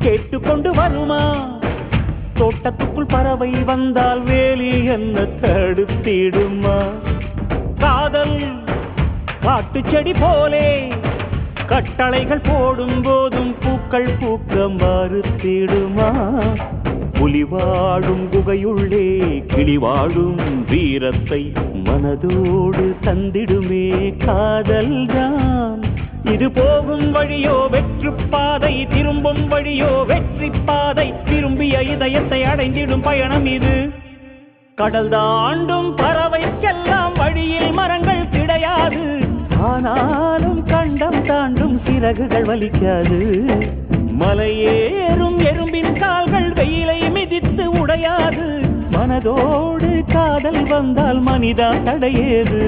கேட்டுக்கொண்டு வருமா? தோட்டத்துக்குள் பறவை வந்தால் வேலி என்ன தடுத்திடுமா? காதல் காட்டு செடி போலே கட்டளைகள் போடும் போதும் பூக்கள் பூக்க மறுத்திடுமா? புலி வாழும் குகையுள்ளே கிளி வாழும் வீரத்தை மனதோடு தந்திடுமே காதல்தான். இது போகும் வழியோ வெற்று பாதை, திரும்பும் வழியோ வெற்றி பாதை, திரும்பிய இதயத்தை அடைந்திடும் பயணம் இது. கடல் தாண்டும் பறவைக்கெல்லாம் வழியில் மரங்கள் கிடையாது, ஆனாலும் கண்டம் தாண்டும் சிறகுகள் வலிக்காது. மலையேறும் எறும்பின் கால்கள் வெயிலை மிதித்து உடையாது, மனதோடு காதல் வந்தால் மனிதா தடையேது.